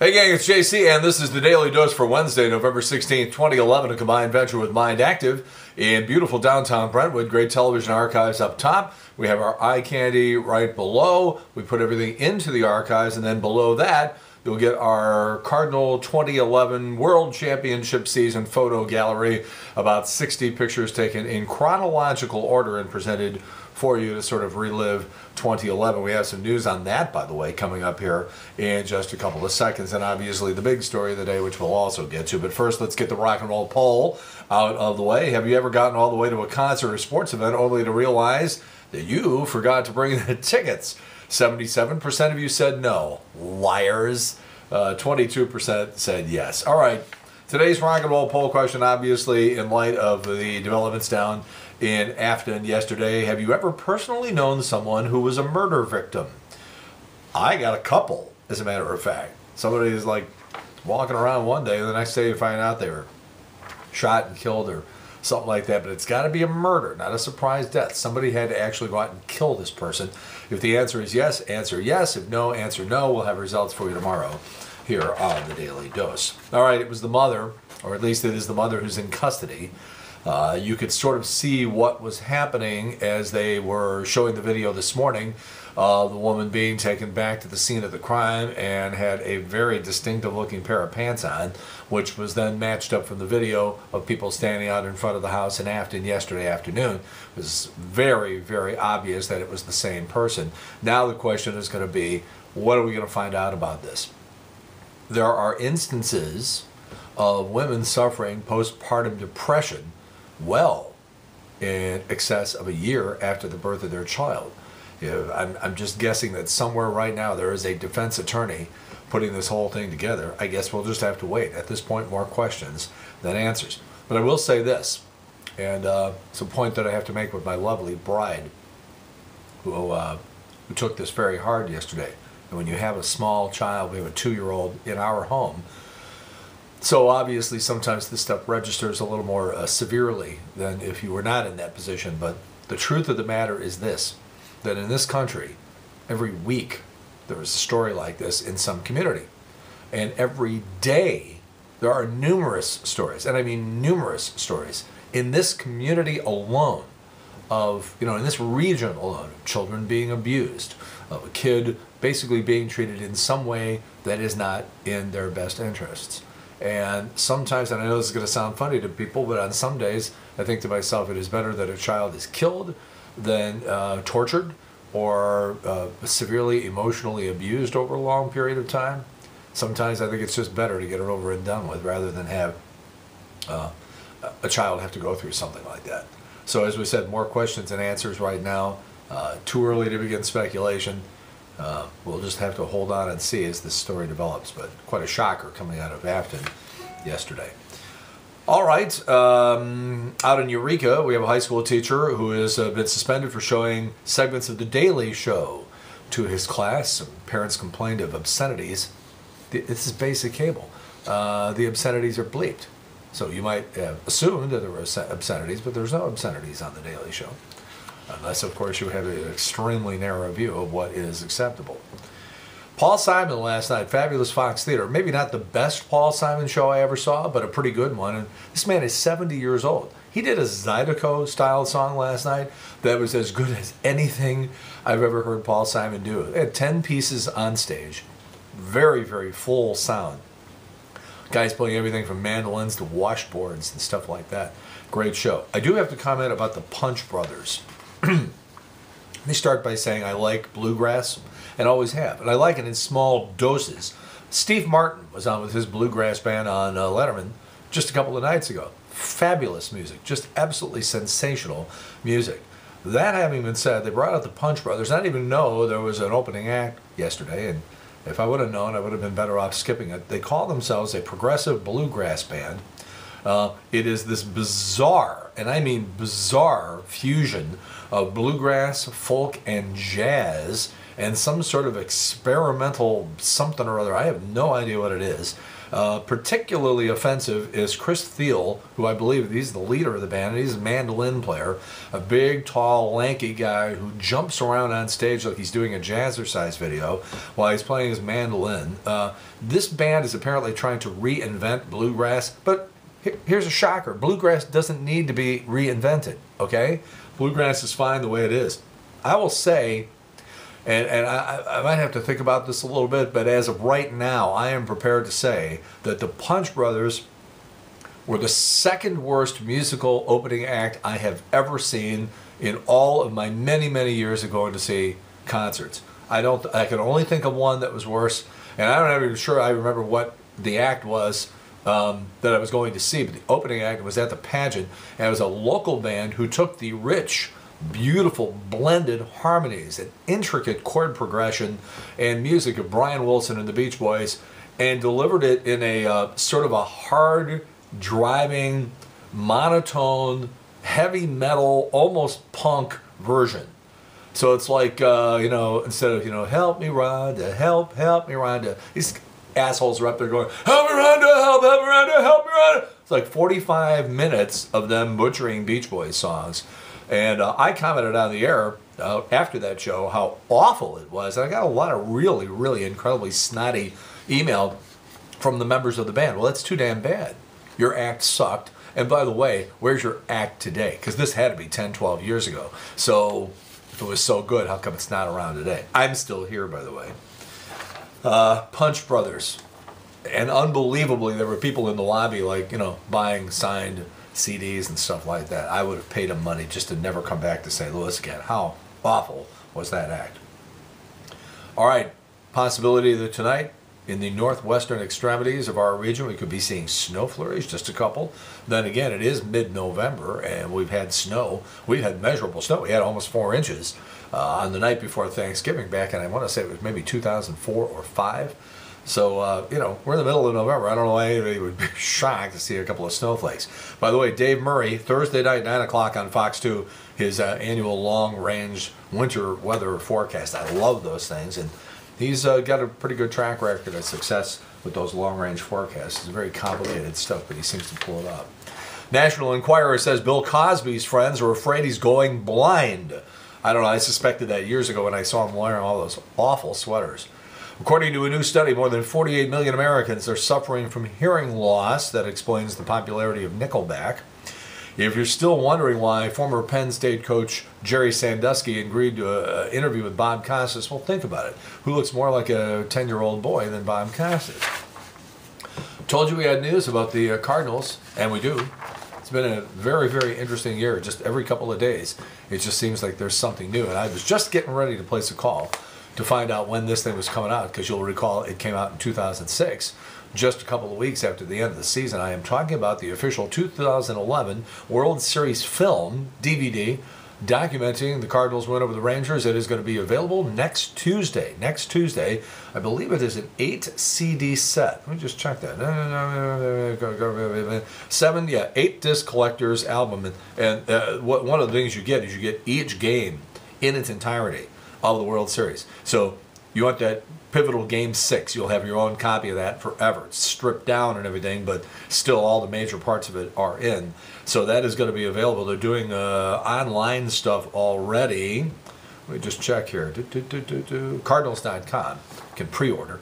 Hey gang, it's JC, and this is the Daily Dose for Wednesday, November 16th, 2011, a combined venture with Mind Active in beautiful downtown Brentwood. Great television archives up top. We have our eye candy right below. We put everything into the archives, and then below that, you'll get our Cardinal 2011 World Championship Season photo gallery. About 60 pictures taken in chronological order and presented for you to sort of relive 2011. We have some news on that, by the way, coming up here in just a couple of seconds, and obviously the big story of the day, which we'll also get to. But first, let's get the rock and roll poll out of the way. Have you ever gotten all the way to a concert or sports event only to realize that you forgot to bring the tickets? 77% of you said no. Liars. 22% said yes. All right. Today's rock and roll poll question, obviously, in light of the developments down in Afton yesterday. Have you ever personally known someone who was a murder victim? I got a couple, as a matter of fact. Somebody is like walking around one day, and the next day you find out they were shot and killed or something like that. But it's got to be a murder, not a surprise death. Somebody had to actually go out and kill this person. If the answer is yes, answer yes. If no, answer no. We'll have results for you tomorrow here on the Daily Dose. All right, it was the mother, or at least it is the mother who's in custody. You could sort of see what was happening as they were showing the video this morning. The woman being taken back to the scene of the crime and had a very distinctive looking pair of pants on, which was then matched up from the video of people standing out in front of the house in Afton yesterday afternoon. It was very, very obvious that it was the same person. Now the question is going to be, what are we going to find out about this? There are instances of women suffering postpartum depression well in excess of a year after the birth of their child. I'm just guessing that somewhere right now there is a defense attorney putting this whole thing together. I guess we'll just have to wait. At this point, more questions than answers. But I will say this, and it's a point that I have to make with my lovely bride who took this very hard yesterday. And when you have a small child, we have a 2-year-old in our home, so obviously sometimes this stuff registers a little more severely than if you were not in that position. But the truth of the matter is this, that in this country, every week there is a story like this in some community. And every day there are numerous stories, and I mean numerous stories, in this community alone of, in this region alone, of children being abused, of a kid basically being treated in some way that is not in their best interests. And sometimes, and I know this is going to sound funny to people, but on some days I think to myself, it is better that a child is killed than tortured or severely emotionally abused over a long period of time. Sometimes I think it's just better to get it over and done with rather than have a child have to go through something like that. So as we said, more questions than answers right now. Too early to begin speculation. We'll just have to hold on and see as this story develops, but quite a shocker coming out of Afton yesterday. All right, out in Eureka, we have a high school teacher who has been suspended for showing segments of The Daily Show to his class. Some parents complained of obscenities. This is basic cable. The obscenities are bleeped. So you might assume that there were obscenities, but there's no obscenities on The Daily Show. Unless, of course, you have an extremely narrow view of what is acceptable. Paul Simon last night, fabulous Fox Theater. Maybe not the best Paul Simon show I ever saw, but a pretty good one. And this man is 70 years old. He did a Zydeco-style song last night that was as good as anything I've ever heard Paul Simon do. They had 10 pieces on stage. Very, very full sound. Guys playing everything from mandolins to washboards and stuff like that. Great show. I do have to comment about the Punch Brothers. Let me start by saying I like bluegrass, and always have. And I like it in small doses. Steve Martin was on with his bluegrass band on Letterman just a couple of nights ago. Fabulous music, just absolutely sensational music. That having been said, they brought out the Punch Brothers. I didn't even know there was an opening act yesterday, and if I would have known, I would have been better off skipping it. They call themselves a progressive bluegrass band. It is this bizarre, and I mean bizarre, fusion of bluegrass, folk, and jazz, and some sort of experimental something or other. I have no idea what it is. Particularly offensive is Chris Thiel, who I believe he's the leader of the band, and he's a mandolin player, a big, tall, lanky guy who jumps around on stage like he's doing a jazzercise video while he's playing his mandolin. This band is apparently trying to reinvent bluegrass, but here's a shocker. Bluegrass doesn't need to be reinvented, okay? Bluegrass is fine the way it is. I will say, and I might have to think about this a little bit, but as of right now, I am prepared to say that the Punch Brothers were the second worst musical opening act I have ever seen in all of my many, many years of going to see concerts. I can only think of one that was worse, and I'm not even sure I remember what the act was that I was going to see, but the opening act was at the Pageant, and it was a local band who took the rich, beautiful blended harmonies and intricate chord progression and music of Brian Wilson and the Beach Boys and delivered it in a sort of a hard driving, monotone, heavy metal, almost punk version. So it's like, instead of, help me Rhonda, help me Rhonda, these assholes are up there going, help me Rhonda, help me Rhonda, help me Rhonda. It's like 45 minutes of them butchering Beach Boys songs. And I commented on the air after that show how awful it was. And I got a lot of really, really incredibly snotty email from the members of the band. Well, that's too damn bad. Your act sucked. And by the way, where's your act today? Because this had to be 10, 12 years ago. So if it was so good, how come it's not around today? I'm still here, by the way. Punch Brothers. And unbelievably, there were people in the lobby, like, buying signed CDs and stuff like that. I would have paid them money just to never come back to St. Louis again. How awful was that act? All right, possibility that tonight in the northwestern extremities of our region we could be seeing snow flurries, just a couple. Then again, it is mid-November and we've had snow. We've had measurable snow. We had almost 4 inches on the night before Thanksgiving back, and I want to say it was maybe 2004 or 5. So, we're in the middle of November. I don't know why anybody would be shocked to see a couple of snowflakes. By the way, Dave Murray, Thursday night, 9 o'clock on Fox 2, his annual long-range winter weather forecast. I love those things, and he's got a pretty good track record of success with those long-range forecasts. It's very complicated stuff, but he seems to pull it up. National Enquirer says Bill Cosby's friends are afraid he's going blind. I don't know, I suspected that years ago when I saw him wearing all those awful sweaters. According to a new study, more than 48 million Americans are suffering from hearing loss. That explains the popularity of Nickelback. If you're still wondering why former Penn State coach Jerry Sandusky agreed to an interview with Bob Costas, well, think about it. Who looks more like a 10-year-old boy than Bob Costas? Told you we had news about the Cardinals, and we do. It's been a very, very interesting year. Just every couple of days, it just seems like there's something new. And I was just getting ready to place a call to find out when this thing was coming out, because you'll recall it came out in 2006, just a couple of weeks after the end of the season. I am talking about the official 2011 World Series film, DVD, documenting the Cardinals' win over the Rangers. It is going to be available next Tuesday. Next Tuesday, I believe it is an 8-CD set. Let me just check that. 8-disc collector's album. And one of the things you get is you get each game in its entirety of the World Series. So you want that pivotal Game 6. You'll have your own copy of that forever. It's stripped down and everything, but still all the major parts of it are in. So that is going to be available. They're doing online stuff already. Let me just check here. Cardinals.com can pre-order.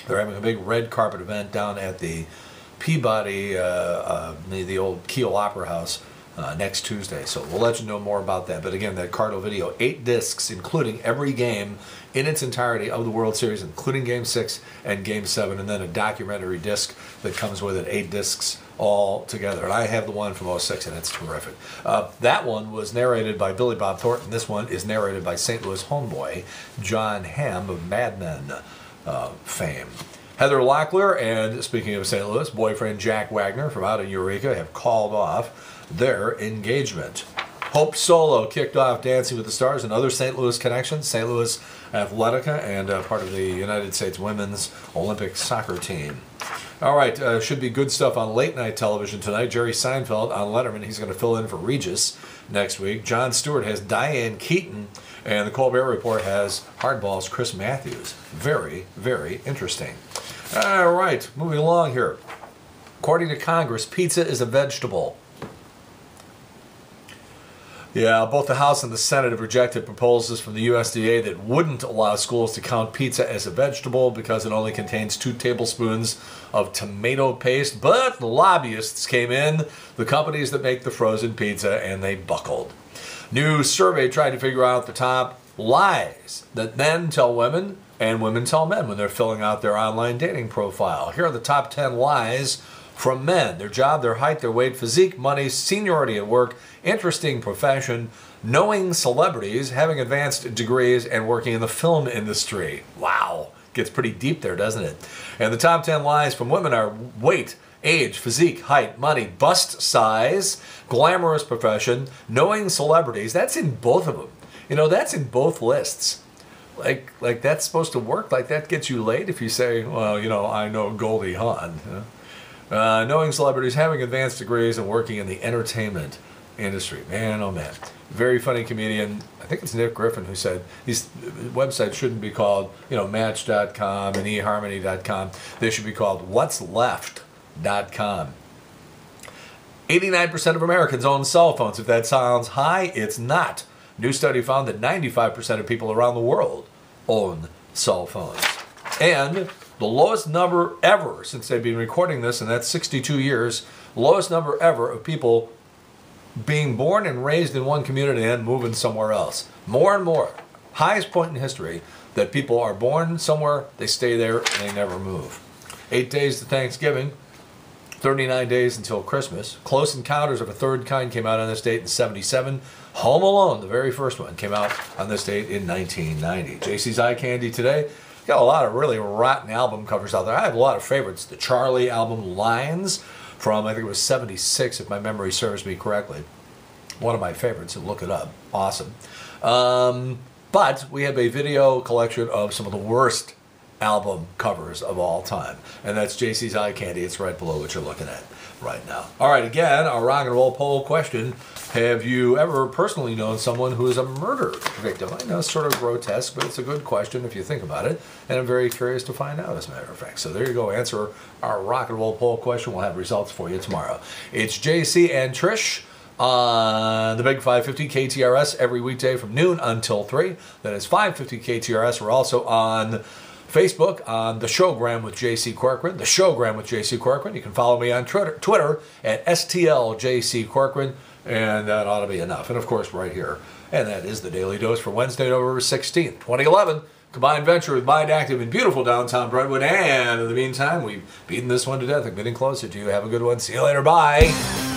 They're having a big red carpet event down at the Peabody, the old Kiel Opera House, next Tuesday. So we'll let you know more about that. But again, that Cardinal video, 8 discs, including every game in its entirety of the World Series, including Game 6 and Game 7, and then a documentary disc that comes with it, 8 discs all together. And I have the one from 06, and it's terrific. That one was narrated by Billy Bob Thornton. This one is narrated by St. Louis homeboy Jon Hamm of Mad Men fame. Heather Locklear and, speaking of St. Louis, boyfriend Jack Wagner from out of Eureka have called off their engagement. Hope Solo kicked off Dancing with the Stars, and other St. Louis connections. St. Louis Athletica and part of the United States Women's Olympic Soccer Team. All right, should be good stuff on late night television tonight. Jerry Seinfeld on Letterman. He's going to fill in for Regis next week. Jon Stewart has Diane Keaton, and the Colbert Report has Hardball's Chris Matthews. Very, very interesting. All right, moving along here. According to Congress, pizza is a vegetable. Yeah, both the House and the Senate have rejected proposals from the USDA that wouldn't allow schools to count pizza as a vegetable because it only contains 2 tablespoons of tomato paste. But the lobbyists came in, the companies that make the frozen pizza, and they buckled. New survey tried to figure out the top lies that men tell women and women tell men when they're filling out their online dating profile. Here are the top 10 lies from men: their job, their height, their weight, physique, money, seniority at work, interesting profession, knowing celebrities, having advanced degrees, and working in the film industry. Wow, gets pretty deep there, doesn't it? And the top 10 lies from women are weight, age, physique, height, money, bust size, glamorous profession, knowing celebrities. That's in both of them. You know, that's in both lists. Like that's supposed to work. Like that gets you laid if you say, well, you know, I know Goldie Hawn. You know? Knowing celebrities, having advanced degrees, and working in the entertainment industry. Man, oh man. Very funny comedian. I think it's Nick Griffin who said these websites shouldn't be called, you know, Match.com and eHarmony.com. They should be called What'sLeft.com. 89% of Americans own cell phones. If that sounds high, it's not. New study found that 95% of people around the world own cell phones. And the lowest number ever since they've been recording this, and that's 62 years, lowest number ever of people being born and raised in one community and moving somewhere else. More and more. Highest point in history that people are born somewhere, they stay there, and they never move. 8 days to Thanksgiving, 39 days until Christmas. Close Encounters of a Third Kind came out on this date in 1977. Home Alone, the very first one, came out on this date in 1990. JC's Eye Candy today. Got a lot of really rotten album covers out there. I have a lot of favorites. The Charlie album, Lines, from I think it was 1976, if my memory serves me correctly. One of my favorites, so look it up. Awesome. But we have a video collection of some of the worst album covers of all time. And that's JC's Eye Candy. It's right below what you're looking at right now. All right, again, our rock and roll poll question. Have you ever personally known someone who is a murder victim? I know it's sort of grotesque, but it's a good question if you think about it. And I'm very curious to find out, as a matter of fact. So there you go. Answer our rock and roll poll question. We'll have results for you tomorrow. It's JC and Trish on the Big 550 KTRS every weekday from noon until 3. That is 550 KTRS. We're also on Facebook on The Showgram with JC Corcoran. The Showgram with JC Corcoran. You can follow me on Twitter at STLJC Corcoran. And that ought to be enough. And of course, right here. And that is the Daily Dose for Wednesday, November 16th, 2011. Combined venture with Mind Active in beautiful downtown Brentwood. And in the meantime, we've beaten this one to death and getting closer to you. Have a good one. See you later. Bye.